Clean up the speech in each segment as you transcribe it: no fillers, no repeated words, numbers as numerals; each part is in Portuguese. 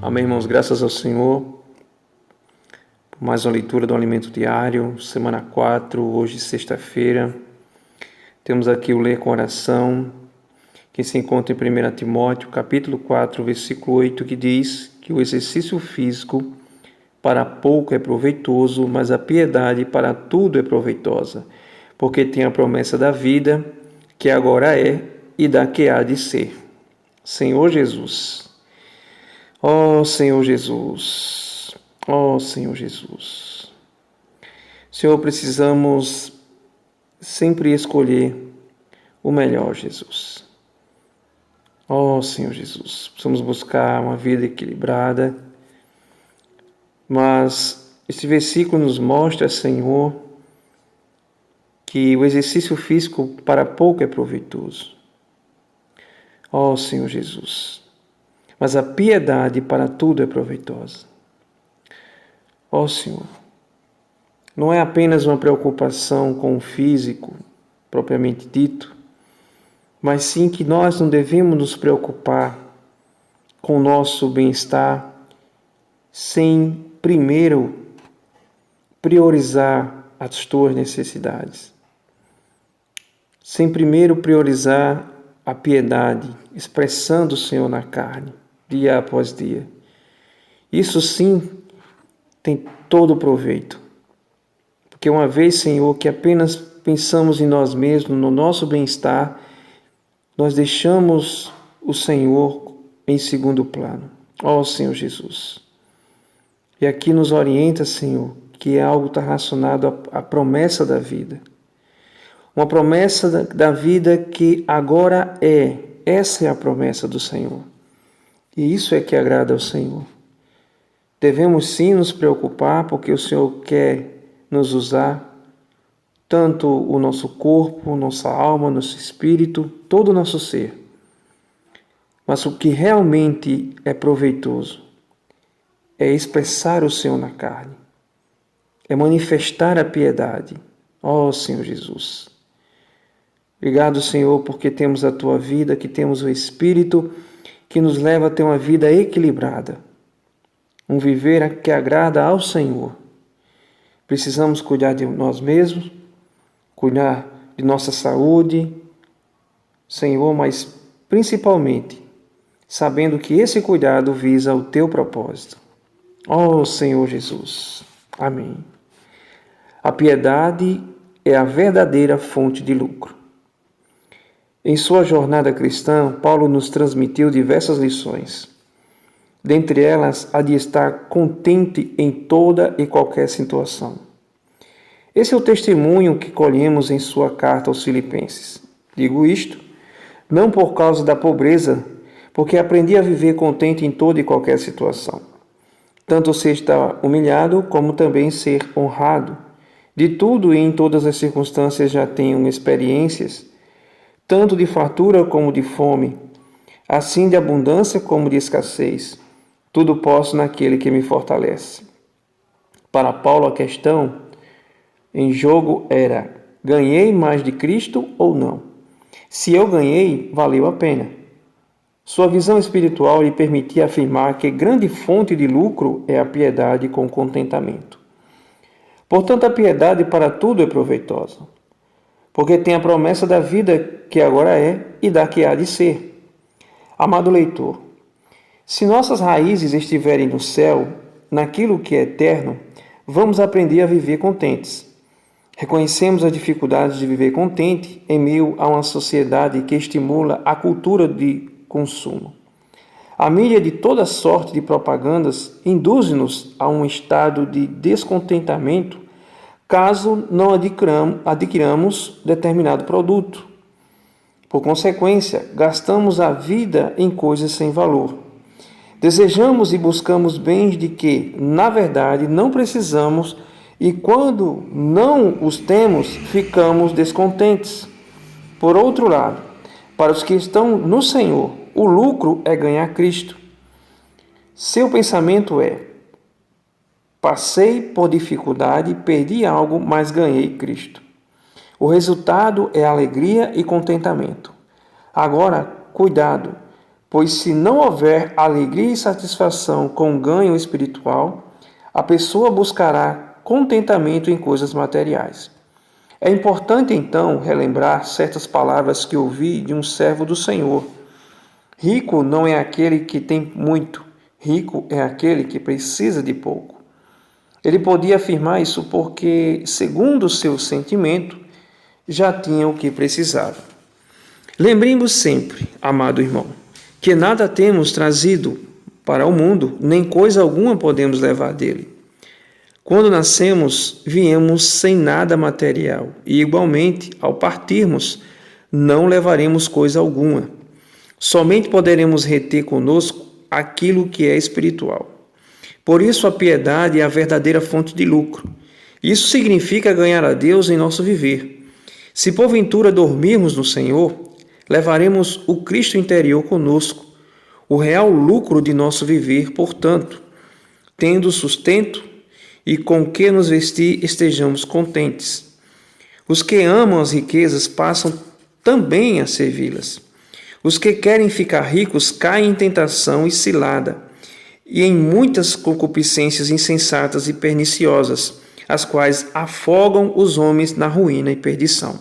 Amém, irmãos, graças ao Senhor por mais uma leitura do Alimento Diário, semana 4, hoje sexta-feira. Temos aqui o Ler com Oração, que se encontra em 1 Timóteo, capítulo 4, versículo 8, que diz que o exercício físico para pouco é proveitoso, mas a piedade para tudo é proveitosa, porque tem a promessa da vida, que agora é e da que há de ser. Senhor Jesus. Ó Senhor Jesus, ó Senhor Jesus. Senhor, precisamos sempre escolher o melhor, Jesus. Ó Senhor Jesus, precisamos buscar uma vida equilibrada, mas esse versículo nos mostra, Senhor, que o exercício físico para pouco é proveitoso. Ó Senhor Jesus, mas a piedade para tudo é proveitosa. Ó Senhor, não é apenas uma preocupação com o físico, propriamente dito, mas sim que nós não devemos nos preocupar com o nosso bem-estar sem primeiro priorizar as tuas necessidades, sem primeiro priorizar a piedade, expressando o Senhor na carne, dia após dia. Isso sim tem todo o proveito. Porque uma vez, Senhor, que apenas pensamos em nós mesmos, no nosso bem-estar, nós deixamos o Senhor em segundo plano. Ó Senhor Jesus. E aqui nos orienta, Senhor, que é algo está relacionado à promessa da vida. Uma promessa da vida que agora é. Essa é a promessa do Senhor. E isso é que agrada ao Senhor. Devemos sim nos preocupar, porque o Senhor quer nos usar, tanto o nosso corpo, nossa alma, nosso espírito, todo o nosso ser. Mas o que realmente é proveitoso é expressar o Senhor na carne, é manifestar a piedade. Ó Senhor Jesus. Obrigado, Senhor, porque temos a Tua vida, que temos o Espírito que nos leva a ter uma vida equilibrada, um viver que agrada ao Senhor. Precisamos cuidar de nós mesmos, cuidar de nossa saúde, Senhor, mas principalmente sabendo que esse cuidado visa o Teu propósito. Ó Senhor Jesus. Amém. A piedade é a verdadeira fonte de lucro. Em sua jornada cristã, Paulo nos transmitiu diversas lições. Dentre elas, a de estar contente em toda e qualquer situação. Esse é o testemunho que colhemos em sua carta aos Filipenses. Digo isto, não por causa da pobreza, porque aprendi a viver contente em toda e qualquer situação. Tanto ser estar humilhado, como também ser honrado. De tudo e em todas as circunstâncias já tenho experiências, tanto de fartura como de fome, assim de abundância como de escassez. Tudo posso naquele que me fortalece. Para Paulo, a questão em jogo era: ganhei mais de Cristo ou não? Se eu ganhei, valeu a pena. Sua visão espiritual lhe permitia afirmar que grande fonte de lucro é a piedade com contentamento. Portanto, a piedade para tudo é proveitosa, porque tem a promessa da vida que agora é e da que há de ser. Amado leitor, se nossas raízes estiverem no céu, naquilo que é eterno, vamos aprender a viver contentes. Reconhecemos as dificuldades de viver contente em meio a uma sociedade que estimula a cultura de consumo. A mídia de toda sorte de propagandas induz-nos a um estado de descontentamento caso não adquiramos determinado produto. Por consequência, gastamos a vida em coisas sem valor. Desejamos e buscamos bens de que, na verdade, não precisamos, e quando não os temos, ficamos descontentes. Por outro lado, para os que estão no Senhor, o lucro é ganhar Cristo. Seu pensamento é: passei por dificuldade, perdi algo, mas ganhei Cristo. O resultado é alegria e contentamento. Agora, cuidado, pois se não houver alegria e satisfação com ganho espiritual, a pessoa buscará contentamento em coisas materiais. É importante, então, relembrar certas palavras que ouvi de um servo do Senhor. Rico não é aquele que tem muito, rico é aquele que precisa de pouco. Ele podia afirmar isso porque, segundo o seu sentimento, já tinha o que precisava. Lembremos sempre, amado irmão, que nada temos trazido para o mundo, nem coisa alguma podemos levar dele. Quando nascemos, viemos sem nada material e, igualmente, ao partirmos, não levaremos coisa alguma. Somente poderemos reter conosco aquilo que é espiritual. Por isso, a piedade é a verdadeira fonte de lucro. Isso significa ganhar a Deus em nosso viver. Se porventura dormirmos no Senhor, levaremos o Cristo interior conosco, o real lucro de nosso viver, portanto, tendo sustento e com que nos vestir estejamos contentes. Os que amam as riquezas passam também a servi-las. Os que querem ficar ricos caem em tentação e cilada, e em muitas concupiscências insensatas e perniciosas, as quais afogam os homens na ruína e perdição.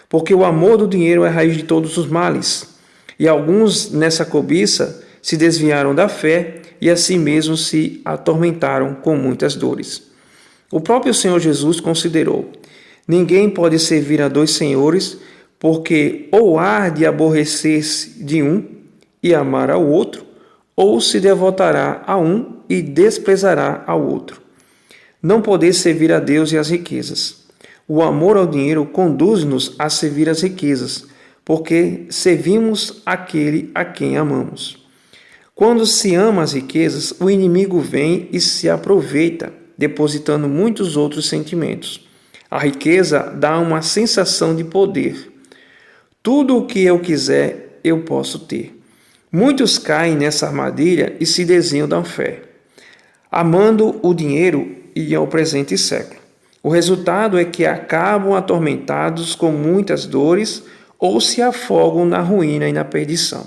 Porque o amor do dinheiro é a raiz de todos os males, e alguns nessa cobiça se desviaram da fé e assim mesmo se atormentaram com muitas dores. O próprio Senhor Jesus considerou: ninguém pode servir a dois senhores, porque ou há de aborrecer-se de um e amar ao outro, ou se devotará a um e desprezará ao outro. Não poder servir a Deus e às riquezas. O amor ao dinheiro conduz-nos a servir as riquezas, porque servimos aquele a quem amamos. Quando se ama as riquezas, o inimigo vem e se aproveita, depositando muitos outros sentimentos. A riqueza dá uma sensação de poder. Tudo o que eu quiser, eu posso ter. Muitos caem nessa armadilha e se desviam da fé, amando o dinheiro e ao presente século. O resultado é que acabam atormentados com muitas dores ou se afogam na ruína e na perdição.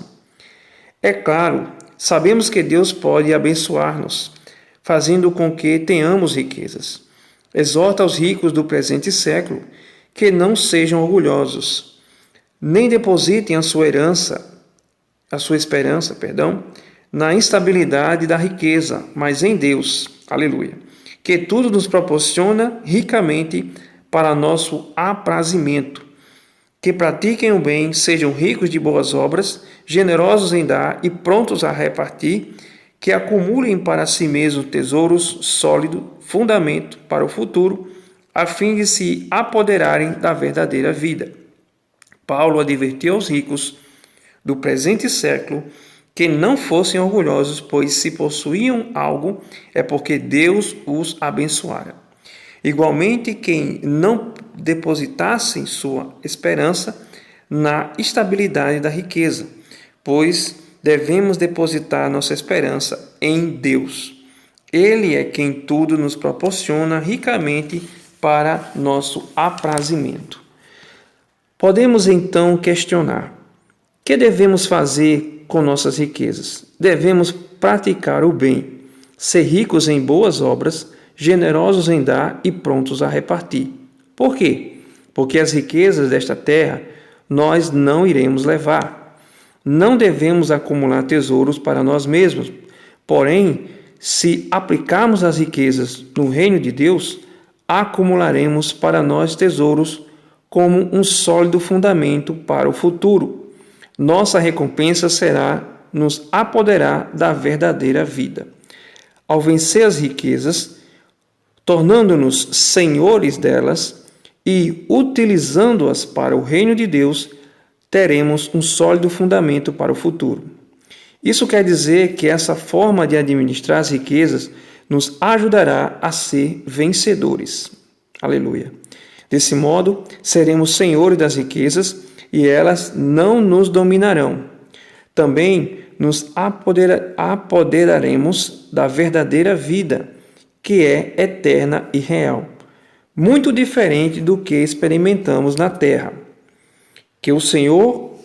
É claro, sabemos que Deus pode abençoar-nos, fazendo com que tenhamos riquezas. Exorta aos ricos do presente século que não sejam orgulhosos, nem depositem a sua esperança, na instabilidade da riqueza, mas em Deus, aleluia, que tudo nos proporciona ricamente para nosso aprazimento. Que pratiquem o bem, sejam ricos de boas obras, generosos em dar e prontos a repartir, que acumulem para si mesmos tesouros sólidos, fundamento para o futuro, a fim de se apoderarem da verdadeira vida. Paulo advertiu aos ricos do presente século que não fossem orgulhosos, pois se possuíam algo, é porque Deus os abençoara. Igualmente, quem não depositasse sua esperança na estabilidade da riqueza, pois devemos depositar nossa esperança em Deus. Ele é quem tudo nos proporciona ricamente para nosso aprazimento. Podemos então questionar: que devemos fazer com nossas riquezas? Devemos praticar o bem, ser ricos em boas obras, generosos em dar e prontos a repartir. Por quê? Porque as riquezas desta terra nós não iremos levar. Não devemos acumular tesouros para nós mesmos. Porém, se aplicarmos as riquezas no reino de Deus, acumularemos para nós tesouros como um sólido fundamento para o futuro. Nossa recompensa será nos apoderar da verdadeira vida. Ao vencer as riquezas, tornando-nos senhores delas e utilizando-as para o reino de Deus, teremos um sólido fundamento para o futuro. Isso quer dizer que essa forma de administrar as riquezas nos ajudará a ser vencedores. Aleluia. Desse modo, seremos senhores das riquezas e elas não nos dominarão. Também nos apoderaremos da verdadeira vida, que é eterna e real, muito diferente do que experimentamos na terra. Que o Senhor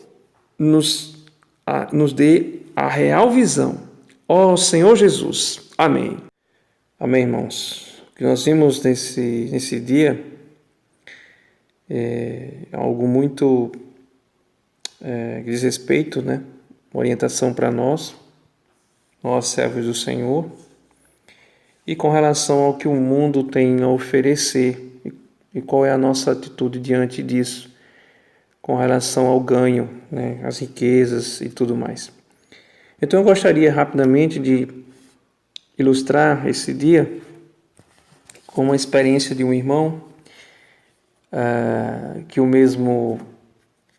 nos nos dê a real visão. Ó Senhor Jesus. Amém. Amém, irmãos. O que nós vimos nesse dia é algo muito que diz respeito, né? Uma orientação para nós servos do Senhor, e com relação ao que o mundo tem a oferecer e qual é a nossa atitude diante disso, com relação ao ganho, né? As riquezas e tudo mais. Então eu gostaria rapidamente de ilustrar esse dia com uma experiência de um irmão que o mesmo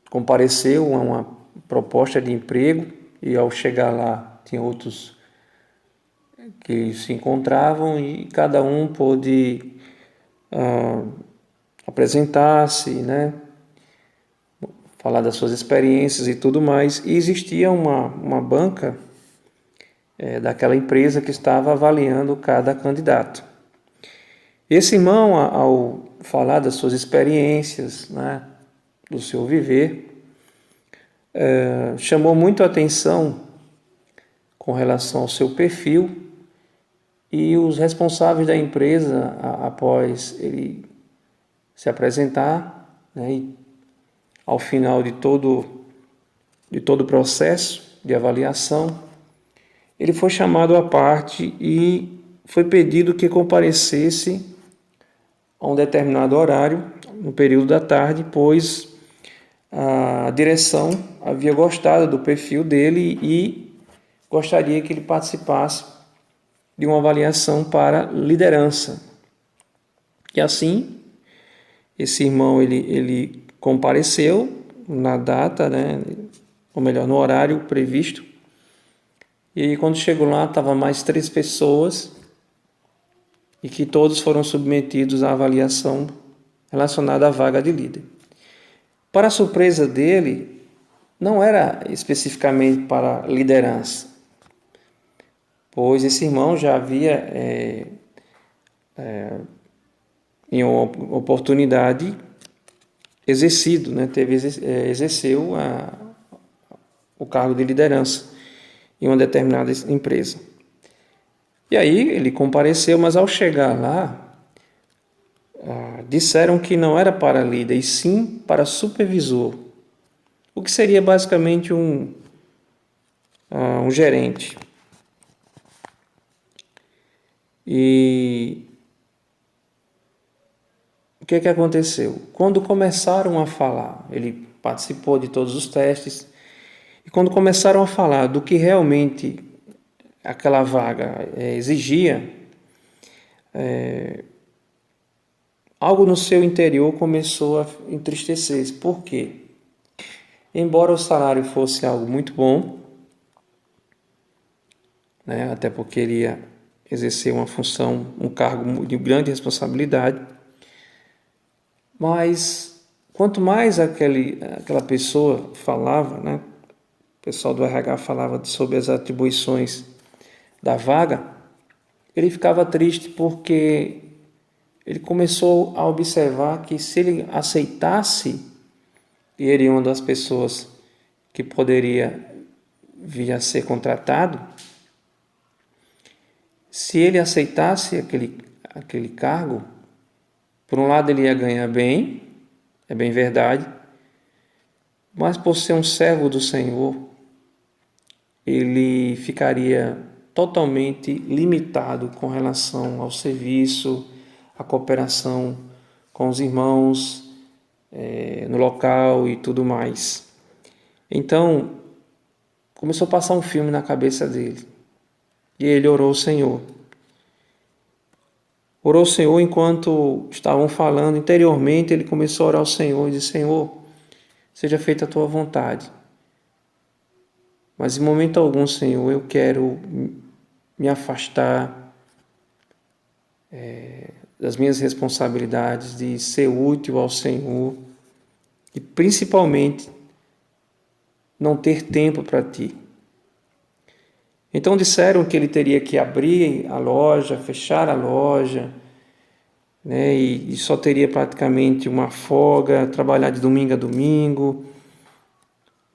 compareceu a uma proposta de emprego, e ao chegar lá tinha outros que se encontravam e cada um pôde apresentar-se, né? Falar das suas experiências e tudo mais. E existia uma banca daquela empresa que estava avaliando cada candidato. Esse irmão, ao falar das suas experiências, né, do seu viver, chamou muito a atenção com relação ao seu perfil, e os responsáveis da empresa, após ele se apresentar, né, e ao final de todo o processo de avaliação, ele foi chamado à parte e foi pedido que comparecesse a um determinado horário, no período da tarde, pois a direção havia gostado do perfil dele e gostaria que ele participasse de uma avaliação para liderança. E assim, esse irmão ele compareceu na data, né, ou melhor, no horário previsto. E quando chegou lá, estavam mais 3 pessoas, e que todos foram submetidos à avaliação relacionada à vaga de líder. Para a surpresa dele, não era especificamente para liderança, pois esse irmão já havia, em uma oportunidade, exercido, né, exerceu o cargo de liderança em uma determinada empresa. E aí ele compareceu, mas ao chegar lá, disseram que não era para líder, e sim para supervisor, o que seria basicamente um gerente. E o que aconteceu? Quando começaram a falar, ele participou de todos os testes, e quando começaram a falar do que realmente aquela vaga exigia, algo no seu interior começou a entristecer. Por quê? Embora o salário fosse algo muito bom, né, até porque ele ia exercer uma função, um cargo de grande responsabilidade, mas quanto mais aquela pessoa falava, né, o pessoal do RH falava sobre as atribuições da vaga, ele ficava triste, porque ele começou a observar que se ele aceitasse, e ele é uma das pessoas que poderia vir a ser contratado, se ele aceitasse aquele cargo, por um lado ele ia ganhar bem, é bem verdade, mas por ser um servo do Senhor, ele ficaria totalmente limitado com relação ao serviço, à cooperação com os irmãos no local e tudo mais. Então, começou a passar um filme na cabeça dele. E ele orou ao Senhor. Orou ao Senhor enquanto estavam falando. Interiormente, ele começou a orar ao Senhor e disse: Senhor, seja feita a tua vontade. Mas em momento algum, Senhor, eu quero me afastar das minhas responsabilidades de ser útil ao Senhor e principalmente não ter tempo para Ti. Então disseram que ele teria que abrir a loja, fechar a loja, né, e só teria praticamente uma folga, trabalhar de domingo a domingo.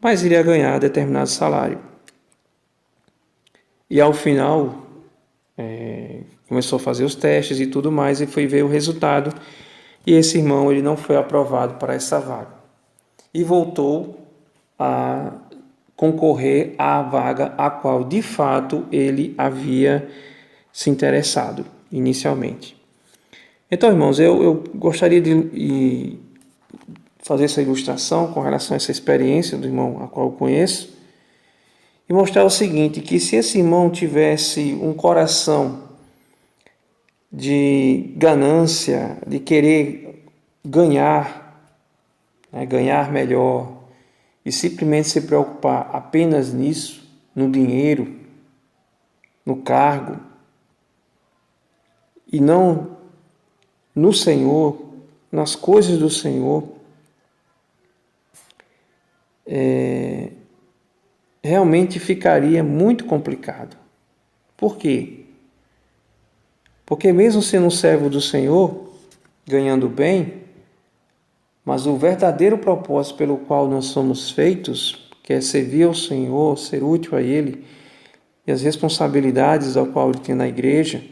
mas iria ganhar determinado salário. E ao final, começou a fazer os testes e tudo mais, e foi ver o resultado, e esse irmão ele não foi aprovado para essa vaga. E voltou a concorrer à vaga a qual, de fato, ele havia se interessado inicialmente. Então, irmãos, eu gostaria de fazer essa ilustração com relação a essa experiência do irmão a qual eu conheço e mostrar o seguinte, que se esse irmão tivesse um coração de ganância, de querer ganhar, ganhar melhor e simplesmente se preocupar apenas nisso, no dinheiro, no cargo, e não no Senhor, nas coisas do Senhor, realmente ficaria muito complicado. Por quê? Porque mesmo sendo um servo do Senhor, ganhando bem, mas o verdadeiro propósito pelo qual nós somos feitos, que é servir ao Senhor, ser útil a Ele, e as responsabilidades ao qual Ele tem na igreja,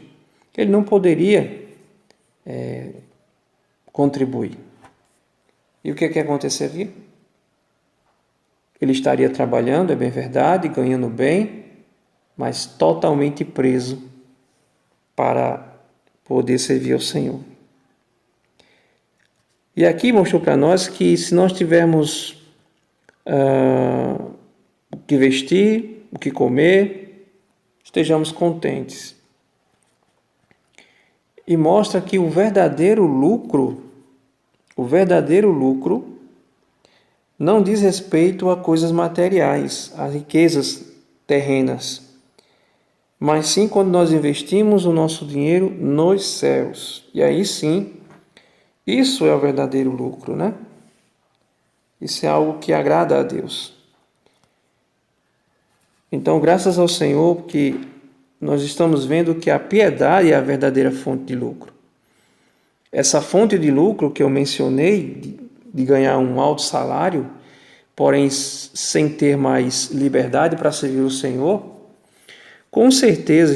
Ele não poderia contribuir. E o que aconteceria? Ele estaria trabalhando, é bem verdade, ganhando bem, mas totalmente preso para poder servir ao Senhor. E aqui mostrou para nós que se nós tivermos o que vestir, o que comer, estejamos contentes. E mostra que o verdadeiro lucro não diz respeito a coisas materiais, a riquezas terrenas, mas sim quando nós investimos o nosso dinheiro nos céus. E aí sim, isso é o verdadeiro lucro, né? Isso é algo que agrada a Deus. Então, graças ao Senhor que nós estamos vendo que a piedade é a verdadeira fonte de lucro. Essa fonte de lucro que eu mencionei, de ganhar um alto salário, porém sem ter mais liberdade para servir o Senhor, com certeza,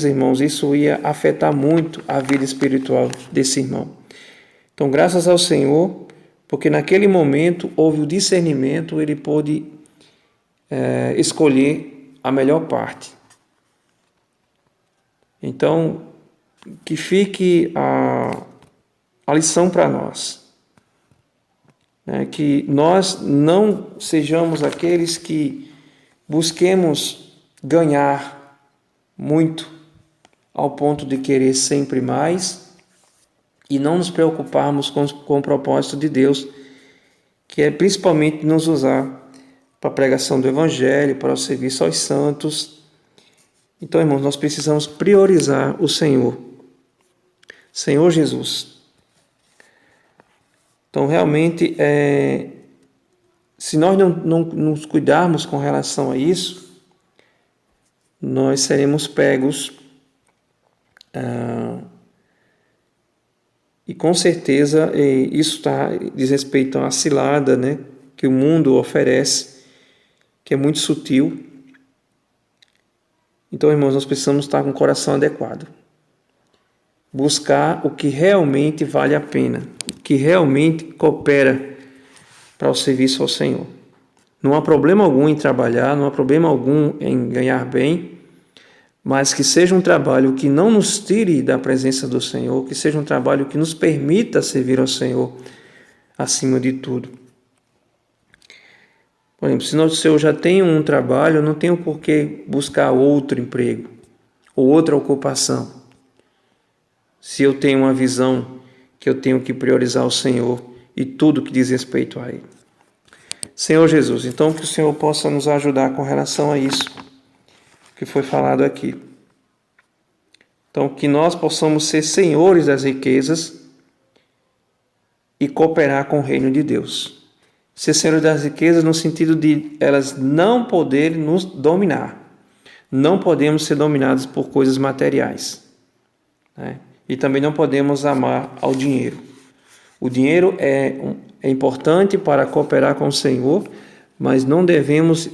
irmãos, isso ia afetar muito a vida espiritual desse irmão. Então, graças ao Senhor, porque naquele momento houve o discernimento, ele pôde escolher a melhor parte. Então, que fique a lição para nós, que nós não sejamos aqueles que busquemos ganhar muito ao ponto de querer sempre mais e não nos preocuparmos com o propósito de Deus, que é principalmente nos usar para a pregação do Evangelho, para o serviço aos santos. Então, irmãos, nós precisamos priorizar o Senhor Jesus. Então, realmente, se nós não nos cuidarmos com relação a isso, nós seremos pegos e com certeza isso diz respeito à cilada, né, que o mundo oferece, que é muito sutil. Então, irmãos, nós precisamos estar com o coração adequado. Buscar o que realmente vale a pena, o que realmente coopera para o serviço ao Senhor. Não há problema algum em trabalhar, não há problema algum em ganhar bem, mas que seja um trabalho que não nos tire da presença do Senhor, que seja um trabalho que nos permita servir ao Senhor acima de tudo. Por exemplo, se eu já tenho um trabalho, eu não tenho por que buscar outro emprego ou outra ocupação. Se eu tenho uma visão que eu tenho que priorizar o Senhor e tudo que diz respeito a Ele. Senhor Jesus, então que o Senhor possa nos ajudar com relação a isso que foi falado aqui. Então que nós possamos ser senhores das riquezas e cooperar com o reino de Deus. Ser senhores das riquezas no sentido de elas não poderem nos dominar. Não podemos ser dominados por coisas materiais, né? E também não podemos amar ao dinheiro. O dinheiro é importante para cooperar com o Senhor, mas não devemos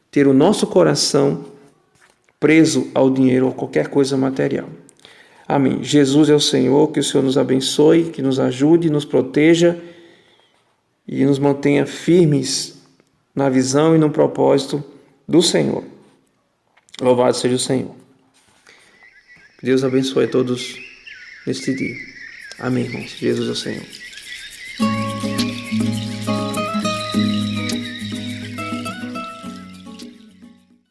ter o nosso coração preso ao dinheiro ou qualquer coisa material. Amém. Jesus é o Senhor, que o Senhor nos abençoe, que nos ajude, nos proteja e nos mantenha firmes na visão e no propósito do Senhor. Louvado seja o Senhor. Que Deus abençoe a todos neste dia. Amém, irmãos. Jesus é o Senhor.